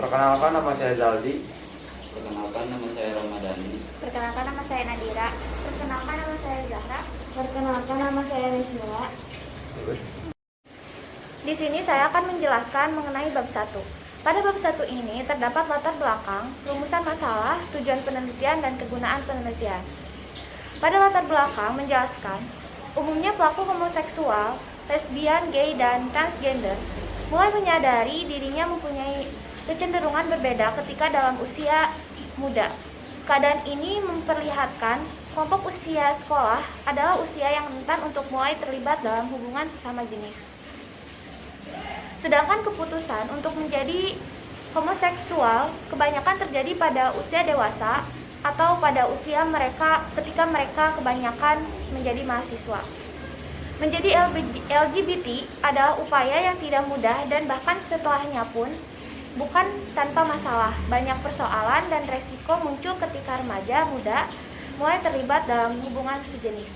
Perkenalkan, nama saya Zaldi. Perkenalkan, nama saya Ramadhani. Perkenalkan, nama saya Nadira. Perkenalkan, nama saya Zahra. Perkenalkan, nama saya Rizmila. Di sini saya akan menjelaskan mengenai bab 1. Pada bab 1 ini terdapat latar belakang, rumusan masalah, tujuan penelitian, dan kegunaan penelitian. Pada latar belakang menjelaskan, umumnya pelaku homoseksual, lesbian, gay, dan transgender mulai menyadari dirinya mempunyai kecenderungan berbeda ketika dalam usia muda. Keadaan ini memperlihatkan kelompok usia sekolah adalah usia yang rentan untuk mulai terlibat dalam hubungan sesama jenis. Sedangkan keputusan untuk menjadi homoseksual kebanyakan terjadi pada usia dewasa atau pada usia mereka ketika mereka kebanyakan menjadi mahasiswa. Menjadi LGBT adalah upaya yang tidak mudah dan bahkan setelahnya pun bukan tanpa masalah. Banyak persoalan dan resiko muncul ketika remaja muda mulai terlibat dalam hubungan sejenis.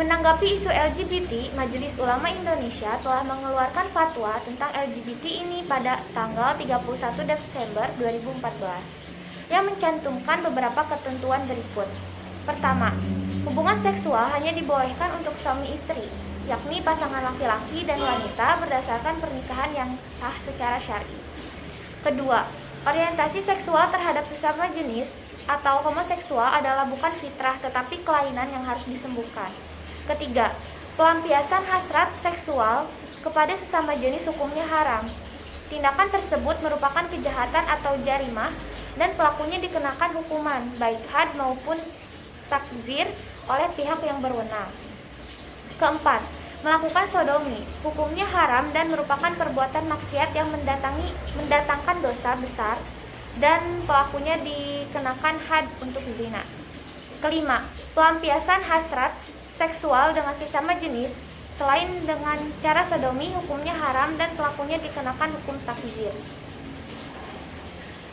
Menanggapi isu LGBT, Majelis Ulama Indonesia telah mengeluarkan fatwa tentang LGBT ini pada tanggal 31 Desember 2014 yang mencantumkan beberapa ketentuan berikut. Pertama, hubungan seksual hanya dibolehkan untuk suami istri, yakni pasangan laki-laki dan wanita berdasarkan pernikahan yang sah secara syar'i. Kedua, orientasi seksual terhadap sesama jenis atau homoseksual adalah bukan fitrah tetapi kelainan yang harus disembuhkan. Ketiga, pelampiasan hasrat seksual kepada sesama jenis hukumnya haram. Tindakan tersebut merupakan kejahatan atau jarimah dan pelakunya dikenakan hukuman baik had maupun takzir oleh pihak yang berwenang. Keempat, melakukan sodomi, hukumnya haram dan merupakan perbuatan maksiat yang mendatangkan dosa besar dan pelakunya dikenakan had untuk zina. Kelima, pelampiasan hasrat seksual dengan sesama jenis selain dengan cara sodomi hukumnya haram dan pelakunya dikenakan hukum takzir.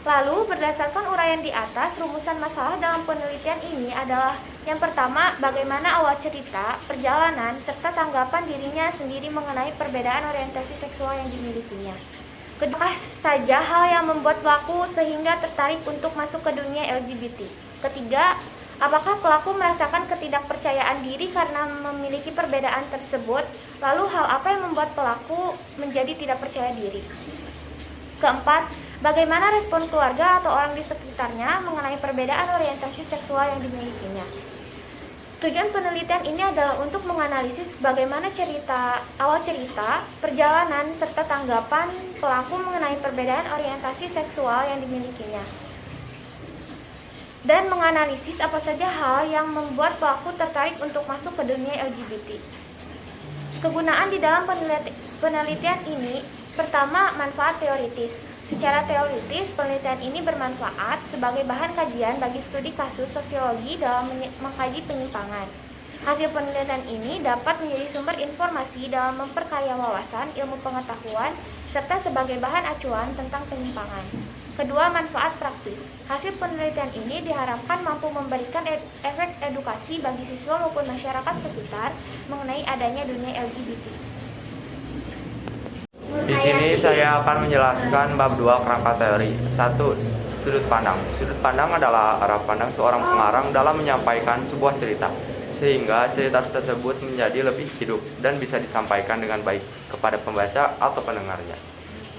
Lalu, berdasarkan uraian di atas, rumusan masalah dalam penelitian ini adalah yang pertama, bagaimana awal cerita, perjalanan, serta tanggapan dirinya sendiri mengenai perbedaan orientasi seksual yang dimilikinya. Kedua, saja hal yang membuat pelaku sehingga tertarik untuk masuk ke dunia LGBT. Ketiga, apakah pelaku merasakan ketidakpercayaan diri karena memiliki perbedaan tersebut? Lalu, hal apa yang membuat pelaku menjadi tidak percaya diri? Keempat, bagaimana respon keluarga atau orang di sekitarnya mengenai perbedaan orientasi seksual yang dimilikinya? Tujuan penelitian ini adalah untuk menganalisis bagaimana awal cerita, perjalanan, serta tanggapan pelaku mengenai perbedaan orientasi seksual yang dimilikinya. Dan menganalisis apa saja hal yang membuat pelaku tertarik untuk masuk ke dunia LGBT. Kegunaan di dalam penelitian ini, pertama, manfaat teoritis. Secara teoritis, penelitian ini bermanfaat sebagai bahan kajian bagi studi kasus sosiologi dalam mengkaji penyimpangan. Hasil penelitian ini dapat menjadi sumber informasi dalam memperkaya wawasan, ilmu pengetahuan, serta sebagai bahan acuan tentang penyimpangan. Kedua, manfaat praktis. Hasil penelitian ini diharapkan mampu memberikan efek edukasi bagi siswa maupun masyarakat sekitar mengenai adanya dunia LGBT. Di sini saya akan menjelaskan bab 2 kerangka teori. 1. Sudut pandang. Sudut pandang adalah arah pandang seorang pengarang dalam menyampaikan sebuah cerita, sehingga cerita tersebut menjadi lebih hidup dan bisa disampaikan dengan baik kepada pembaca atau pendengarnya.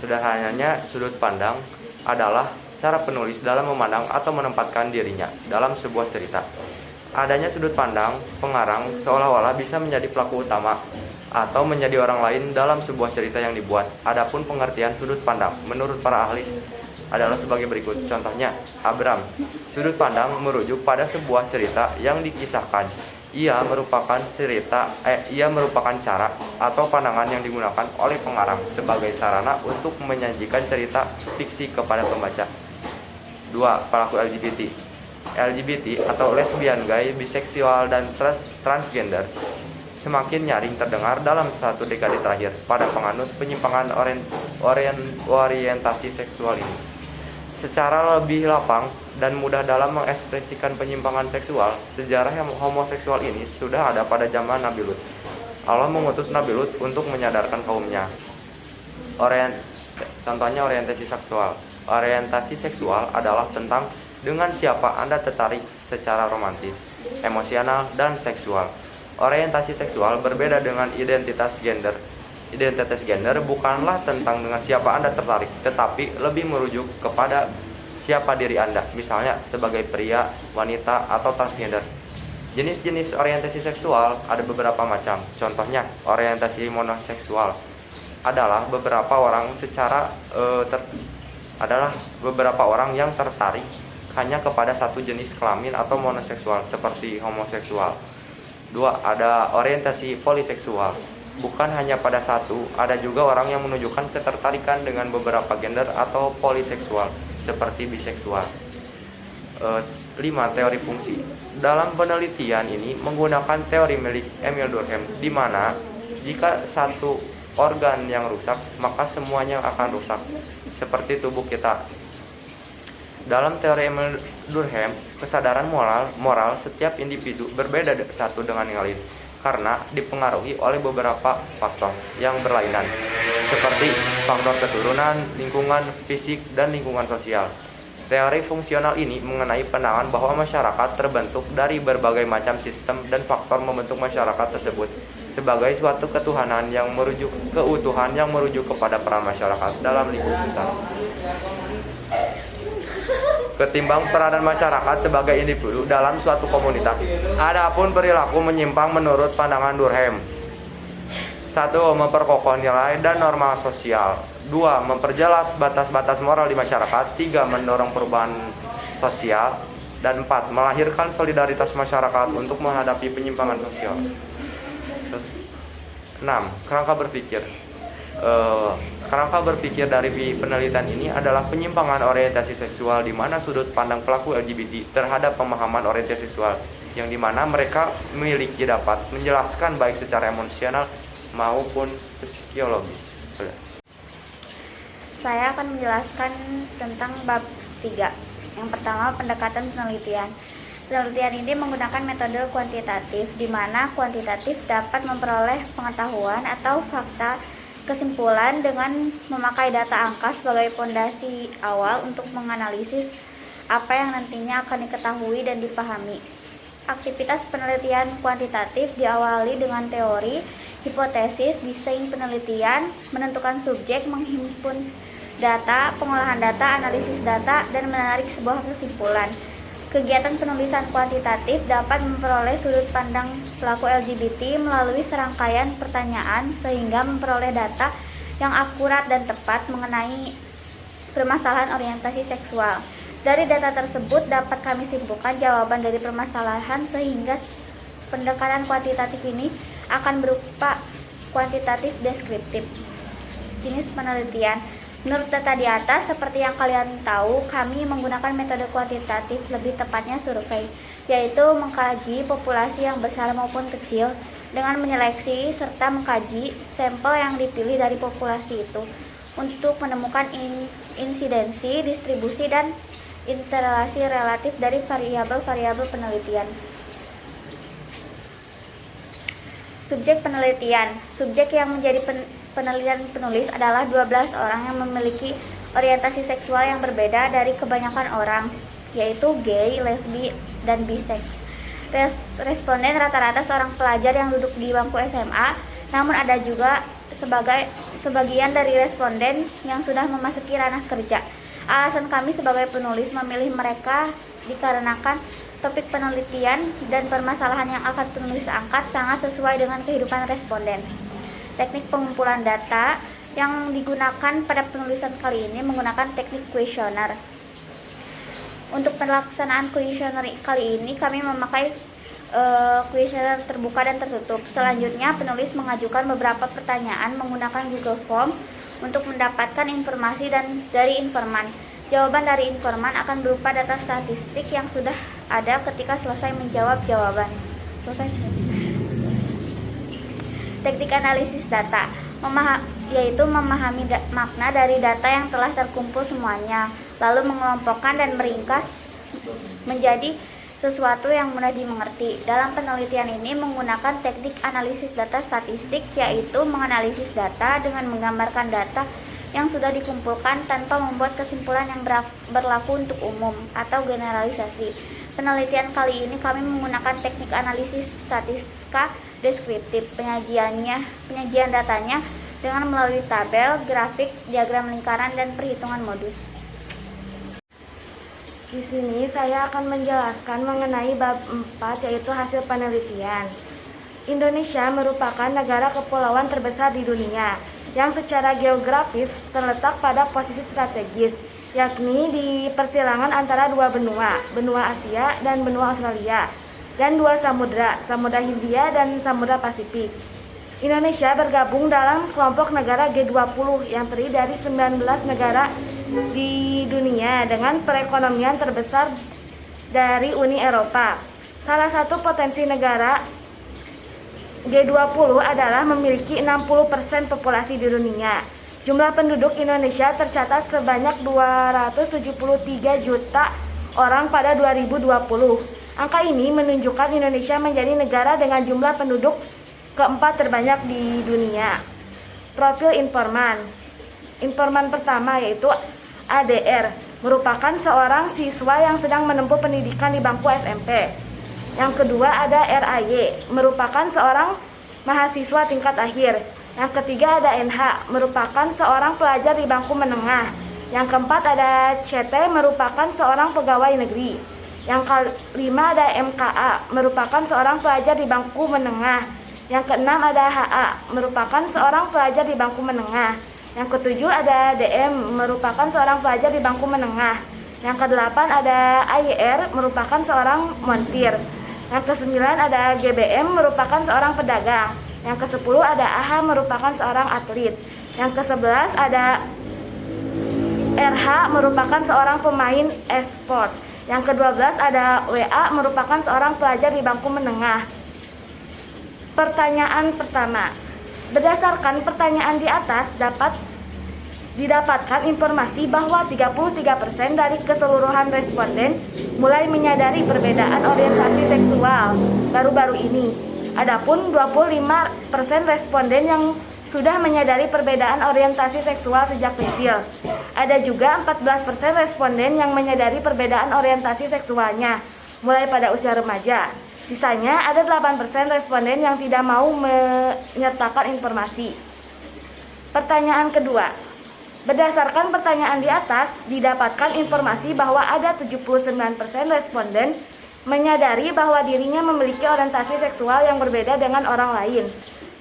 Sederhananya, sudut pandang adalah cara penulis dalam memandang atau menempatkan dirinya dalam sebuah cerita. Adanya sudut pandang pengarang seolah-olah bisa menjadi pelaku utama atau menjadi orang lain dalam sebuah cerita yang dibuat. Adapun pengertian sudut pandang menurut para ahli adalah sebagai berikut. Contohnya, Abram. Sudut pandang merujuk pada sebuah cerita yang dikisahkan. Ia merupakan cara atau pandangan yang digunakan oleh pengarang sebagai sarana untuk menyajikan cerita fiksi kepada pembaca. 2. Pelaku LGBT. LGBT atau lesbian, gay, biseksual, dan transgender semakin nyaring terdengar dalam satu dekade terakhir pada penganut penyimpangan orientasi seksual ini. Secara lebih lapang dan mudah dalam mengekspresikan penyimpangan seksual, sejarah yang homoseksual ini sudah ada pada zaman Nabi Lut. Allah mengutus Nabi Lut untuk menyadarkan kaumnya Contohnya orientasi seksual. Orientasi seksual adalah tentang dengan siapa Anda tertarik secara romantis, emosional, dan seksual. Orientasi seksual berbeda dengan identitas gender. Identitas gender bukanlah tentang dengan siapa Anda tertarik, tetapi lebih merujuk kepada siapa diri Anda, misalnya sebagai pria, wanita, atau transgender. Jenis-jenis orientasi seksual ada beberapa macam. Contohnya, orientasi monoseksual adalah beberapa orang yang tertarik hanya kepada satu jenis kelamin atau monoseksual seperti homoseksual. 2. Ada orientasi poliseksual. Bukan hanya pada satu, ada juga orang yang menunjukkan ketertarikan dengan beberapa gender atau poliseksual seperti biseksual. 5. Teori fungsi. Dalam penelitian ini menggunakan teori milik Emil Durkheim, di mana jika satu organ yang rusak, maka semuanya akan rusak, seperti tubuh kita. Dalam teori Emil Durkheim, kesadaran moral setiap individu berbeda satu dengan yang lain karena dipengaruhi oleh beberapa faktor yang berlainan, seperti faktor keturunan, lingkungan fisik, dan lingkungan sosial. Teori fungsional ini mengenai pandangan bahwa masyarakat terbentuk dari berbagai macam sistem dan faktor membentuk masyarakat tersebut sebagai suatu keutuhan yang merujuk kepada peran masyarakat dalam lingkup besar, ketimbang peranan masyarakat sebagai individu dalam suatu komunitas. Adapun perilaku menyimpang menurut pandangan Durkheim. 1. Memperkokoh nilai dan norma sosial. 2. Memperjelas batas-batas moral di masyarakat. 3. Mendorong perubahan sosial. Dan 4. Melahirkan solidaritas masyarakat untuk menghadapi penyimpangan sosial. 6. Kerangka berpikir. Kerangka berpikir dari penelitian ini adalah penyimpangan orientasi seksual, di mana sudut pandang pelaku LGBT terhadap pemahaman orientasi seksual, yang dimana mereka memiliki dapat menjelaskan baik secara emosional maupun psikologis. Saya akan menjelaskan tentang bab 3. Yang pertama, pendekatan penelitian. Penelitian ini menggunakan metode kuantitatif, di mana kuantitatif dapat memperoleh pengetahuan atau fakta kesimpulan dengan memakai data angka sebagai fondasi awal untuk menganalisis apa yang nantinya akan diketahui dan dipahami. Aktivitas penelitian kuantitatif diawali dengan teori, hipotesis, desain penelitian, menentukan subjek, menghimpun data, pengolahan data, analisis data, dan menarik sebuah kesimpulan. Kegiatan penulisan kuantitatif dapat memperoleh sudut pandang pelaku LGBT melalui serangkaian pertanyaan sehingga memperoleh data yang akurat dan tepat mengenai permasalahan orientasi seksual. Dari data tersebut dapat kami simpulkan jawaban dari permasalahan, sehingga pendekatan kuantitatif ini akan berupa kuantitatif deskriptif. Jenis penelitian. Menurut data di atas, seperti yang kalian tahu, kami menggunakan metode kuantitatif, lebih tepatnya survei, yaitu mengkaji populasi yang besar maupun kecil dengan menyeleksi serta mengkaji sampel yang dipilih dari populasi itu untuk menemukan insidensi, distribusi, dan interrelasi relatif dari variabel-variabel penelitian. Subjek penelitian. Subjek yang menjadi penelitian penulis adalah 12 orang yang memiliki orientasi seksual yang berbeda dari kebanyakan orang, yaitu gay, lesbi, dan bisex. Responden rata-rata seorang pelajar yang duduk di bangku SMA, namun ada juga sebagian dari responden yang sudah memasuki ranah kerja. Alasan kami sebagai penulis memilih mereka dikarenakan topik penelitian dan permasalahan yang akan penulis angkat sangat sesuai dengan kehidupan responden. Teknik pengumpulan data yang digunakan pada penulisan kali ini menggunakan teknik kuesioner. Untuk pelaksanaan kuesioner kali ini kami memakai kuesioner terbuka dan tertutup. Selanjutnya penulis mengajukan beberapa pertanyaan menggunakan Google Form untuk mendapatkan informasi dari informan. Jawaban dari informan akan berupa data statistik yang sudah ada ketika selesai menjawab jawaban. Teknik analisis data, yaitu memahami makna dari data yang telah terkumpul semuanya, lalu mengelompokkan dan meringkas menjadi sesuatu yang mudah dimengerti. Dalam penelitian ini menggunakan teknik analisis data statistik, yaitu menganalisis data dengan menggambarkan data yang sudah dikumpulkan tanpa membuat kesimpulan yang berlaku untuk umum atau generalisasi. Penelitian kali ini kami menggunakan teknik analisis statistika deskriptif. Penyajian datanya dengan melalui tabel, grafik, diagram lingkaran, dan perhitungan modus. Di sini saya akan menjelaskan mengenai bab 4, yaitu hasil penelitian. Indonesia merupakan negara kepulauan terbesar di dunia yang secara geografis terletak pada posisi strategis, yakni di persilangan antara dua benua, benua Asia dan benua Australia, dan dua samudra, Samudra Hindia dan Samudra Pasifik. Indonesia bergabung dalam kelompok negara G20 yang terdiri dari 19 negara di dunia dengan perekonomian terbesar dari Uni Eropa. Salah satu potensi negara G20 adalah memiliki 60% populasi di dunia. Jumlah penduduk Indonesia tercatat sebanyak 273 juta orang pada 2020. Angka ini menunjukkan Indonesia menjadi negara dengan jumlah penduduk keempat terbanyak di dunia. Profil informan. Informan pertama yaitu ADR, merupakan seorang siswa yang sedang menempuh pendidikan di bangku SMP. Yang kedua ada RAY, merupakan seorang mahasiswa tingkat akhir. Yang ketiga ada NH, merupakan seorang pelajar di bangku menengah. Yang keempat ada CT, merupakan seorang pegawai negeri. Yang kelima ada MKA, merupakan seorang pelajar di bangku menengah. Yang keenam ada HA, merupakan seorang pelajar di bangku menengah. Yang ketujuh ada DM, merupakan seorang pelajar di bangku menengah. Yang kedelapan ada AYR, merupakan seorang montir. Yang kesembilan ada GBM, merupakan seorang pedagang. Yang kesepuluh ada AH, merupakan seorang atlet. Yang kesebelas ada RH, merupakan seorang pemain e-sport. Yang ke-12 ada WA, merupakan seorang pelajar di bangku menengah. Pertanyaan pertama. Berdasarkan pertanyaan di atas didapatkan informasi bahwa 33% dari keseluruhan responden mulai menyadari perbedaan orientasi seksual baru-baru ini. Adapun 25% responden yang sudah menyadari perbedaan orientasi seksual sejak kecil. Ada juga 14% responden yang menyadari perbedaan orientasi seksualnya mulai pada usia remaja. Sisanya ada 8% responden yang tidak mau menyertakan informasi. Pertanyaan kedua. Berdasarkan pertanyaan di atas, didapatkan informasi bahwa ada 79% responden menyadari bahwa dirinya memiliki orientasi seksual yang berbeda dengan orang lain.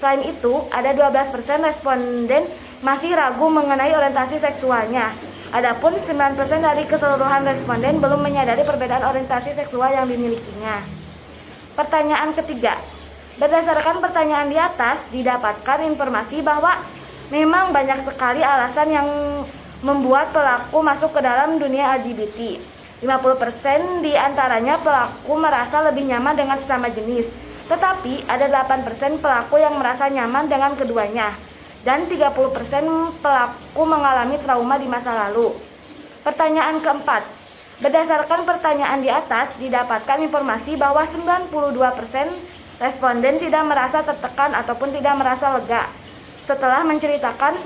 Selain itu, ada 12% responden masih ragu mengenai orientasi seksualnya. Adapun 9% dari keseluruhan responden belum menyadari perbedaan orientasi seksual yang dimilikinya. Pertanyaan ketiga. Berdasarkan pertanyaan di atas, didapatkan informasi bahwa memang banyak sekali alasan yang membuat pelaku masuk ke dalam dunia LGBT. 50% di antaranya pelaku merasa lebih nyaman dengan sesama jenis, tetapi ada 8% pelaku yang merasa nyaman dengan keduanya, dan 30% pelaku mengalami trauma di masa lalu. Pertanyaan keempat. Berdasarkan pertanyaan di atas, didapatkan informasi bahwa 92% responden tidak merasa tertekan ataupun tidak merasa lega setelah menceritakan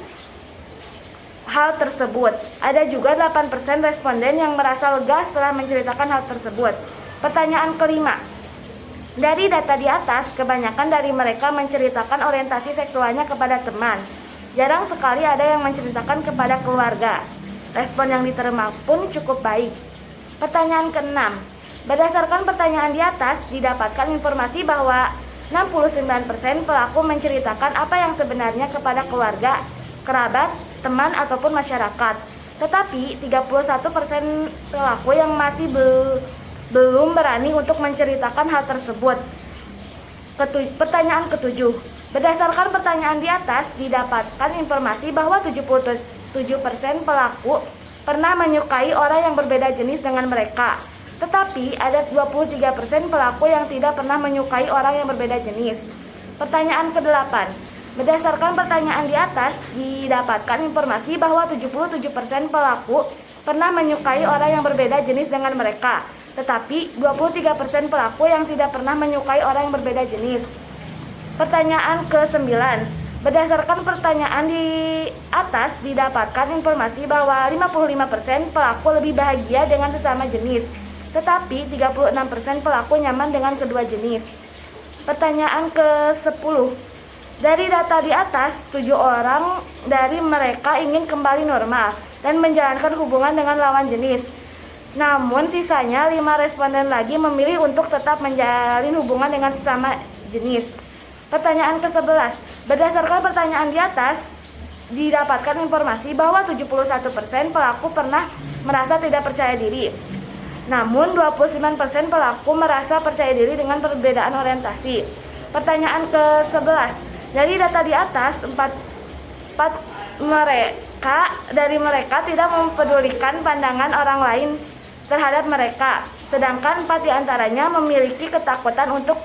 hal tersebut. Ada juga 8% responden yang merasa lega setelah menceritakan hal tersebut. Pertanyaan kelima. Dari data di atas, kebanyakan dari mereka menceritakan orientasi seksualnya kepada teman. Jarang sekali ada yang menceritakan kepada keluarga. Respon yang diterima pun cukup baik. Pertanyaan keenam. Berdasarkan pertanyaan di atas, didapatkan informasi bahwa 69% pelaku menceritakan apa yang sebenarnya kepada keluarga, kerabat, teman, ataupun masyarakat. Tetapi 31% pelaku yang masih belum berani untuk menceritakan hal tersebut. Pertanyaan ketujuh. Berdasarkan pertanyaan di atas, didapatkan informasi bahwa 77% pelaku pernah menyukai orang yang berbeda jenis dengan mereka. Tetapi ada 23% pelaku yang tidak pernah menyukai orang yang berbeda jenis. Pertanyaan ke-8. Berdasarkan pertanyaan di atas, didapatkan informasi bahwa 77% pelaku pernah menyukai orang yang berbeda jenis dengan mereka. Tetapi 23% pelaku yang tidak pernah menyukai orang yang berbeda jenis. Pertanyaan ke-9. Berdasarkan pertanyaan di atas didapatkan informasi bahwa 55% pelaku lebih bahagia dengan sesama jenis, tetapi 36% pelaku nyaman dengan kedua jenis. Pertanyaan ke-10. Dari data di atas, 7 orang dari mereka ingin kembali normal dan menjalankan hubungan dengan lawan jenis. Namun sisanya 5 responden lagi memilih untuk tetap menjalin hubungan dengan sesama jenis. Pertanyaan ke-11. Berdasarkan pertanyaan di atas, didapatkan informasi bahwa 71% pelaku pernah merasa tidak percaya diri. Namun 29% pelaku merasa percaya diri dengan perbedaan orientasi. Pertanyaan ke-11. Dari data di atas, 4 mereka tidak mempedulikan pandangan orang lain terhadap mereka, sedangkan 4 diantaranya memiliki ketakutan untuk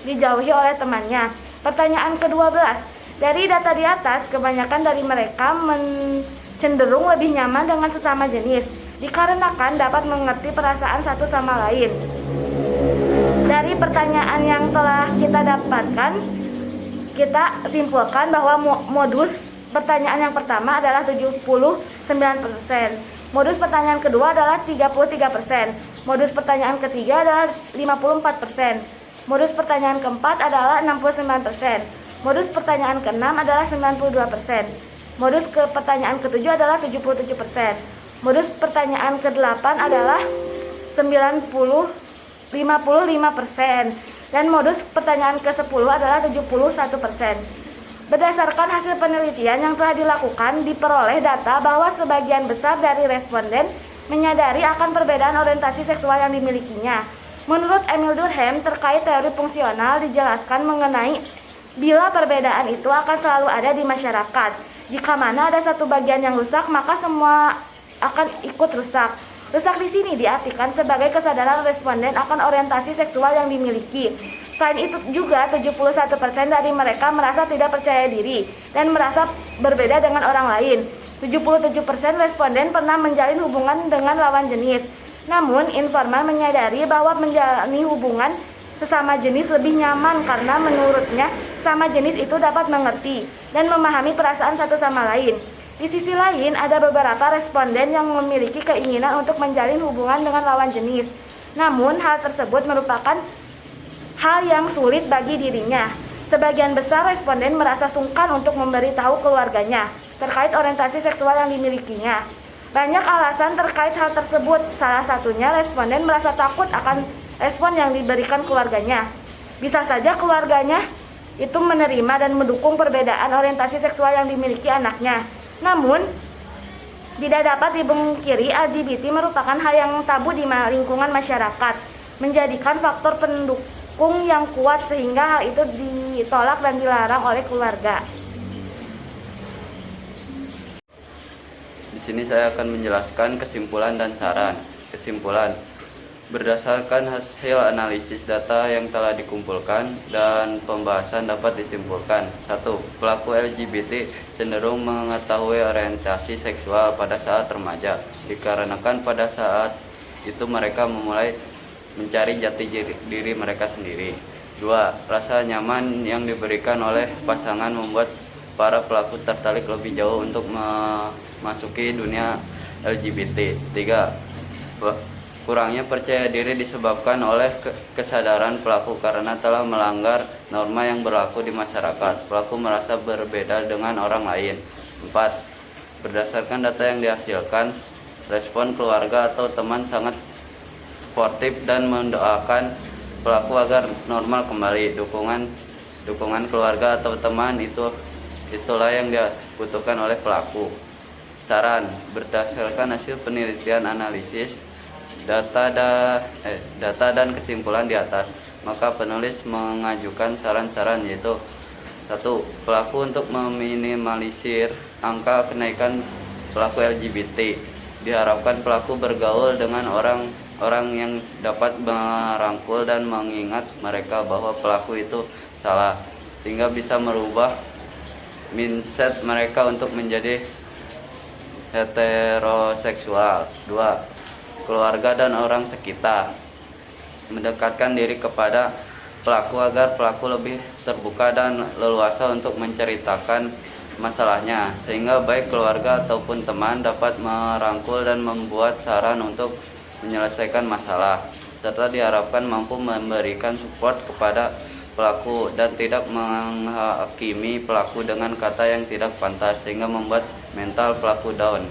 dijauhi oleh temannya. Pertanyaan ke-12. Dari data di atas, kebanyakan dari mereka cenderung lebih nyaman dengan sesama jenis, dikarenakan dapat mengerti perasaan satu sama lain. Dari pertanyaan yang telah kita dapatkan, kita simpulkan bahwa modus pertanyaan yang pertama adalah 79%. Modus pertanyaan kedua adalah 33%. Modus pertanyaan ketiga adalah 54%. Modus pertanyaan keempat adalah 69%. Modus pertanyaan keenam adalah 92%. Modus pertanyaan ketujuh adalah 77%. Modus pertanyaan kedelapan adalah 55%. Dan modus pertanyaan ke-10 adalah 71%. Berdasarkan hasil penelitian yang telah dilakukan, diperoleh data bahwa sebagian besar dari responden menyadari akan perbedaan orientasi seksual yang dimilikinya. Menurut Emil Durkheim, terkait teori fungsional dijelaskan mengenai bila perbedaan itu akan selalu ada di masyarakat. Jika mana ada satu bagian yang rusak, maka semua akan ikut rusak. Rusak di sini diartikan sebagai kesadaran responden akan orientasi seksual yang dimiliki. Selain itu juga 71% dari mereka merasa tidak percaya diri dan merasa berbeda dengan orang lain. 77% responden pernah menjalin hubungan dengan lawan jenis. Namun, informan menyadari bahwa menjalani hubungan sesama jenis lebih nyaman karena menurutnya sesama jenis itu dapat mengerti dan memahami perasaan satu sama lain. Di sisi lain, ada beberapa responden yang memiliki keinginan untuk menjalin hubungan dengan lawan jenis. Namun, hal tersebut merupakan hal yang sulit bagi dirinya. Sebagian besar responden merasa sungkan untuk memberitahu keluarganya terkait orientasi seksual yang dimilikinya. Banyak alasan terkait hal tersebut. Salah satunya responden merasa takut akan respon yang diberikan keluarganya. Bisa saja keluarganya itu menerima dan mendukung perbedaan orientasi seksual yang dimiliki anaknya. Namun, tidak dapat dipungkiri LGBT merupakan hal yang tabu di lingkungan masyarakat, menjadikan faktor pendukung yang kuat sehingga hal itu ditolak dan dilarang oleh keluarga. Di sini saya akan menjelaskan kesimpulan dan saran. Kesimpulan: berdasarkan hasil analisis data yang telah dikumpulkan dan pembahasan dapat disimpulkan. 1. Pelaku LGBT cenderung mengetahui orientasi seksual pada saat remaja, dikarenakan pada saat itu mereka memulai mencari jati diri mereka sendiri. 2. Rasa nyaman yang diberikan oleh pasangan membuat para pelaku tertarik lebih jauh untuk memasuki dunia LGBT. 3. Kurangnya percaya diri disebabkan oleh kesadaran pelaku karena telah melanggar norma yang berlaku di masyarakat. Pelaku merasa berbeda dengan orang lain. 4. Berdasarkan data yang dihasilkan, respon keluarga atau teman sangat sportif dan mendoakan pelaku agar normal kembali. Dukungan keluarga atau teman itulah yang dibutuhkan oleh pelaku. Saran: berdasarkan hasil penelitian analisis data dan kesimpulan di atas, maka penulis mengajukan saran-saran yaitu: 1. Pelaku untuk meminimalisir angka kenaikan pelaku LGBT. Diharapkan pelaku bergaul dengan orang yang dapat merangkul dan mengingat mereka bahwa pelaku itu salah, sehingga bisa merubah mindset mereka untuk menjadi heteroseksual. 2. Keluarga dan orang sekitar mendekatkan diri kepada pelaku agar pelaku lebih terbuka dan leluasa untuk menceritakan masalahnya, sehingga baik keluarga ataupun teman dapat merangkul dan membuat saran untuk menyelesaikan masalah, serta diharapkan mampu memberikan support kepada pelaku dan tidak menghakimi pelaku dengan kata yang tidak pantas sehingga membuat mental pelaku down.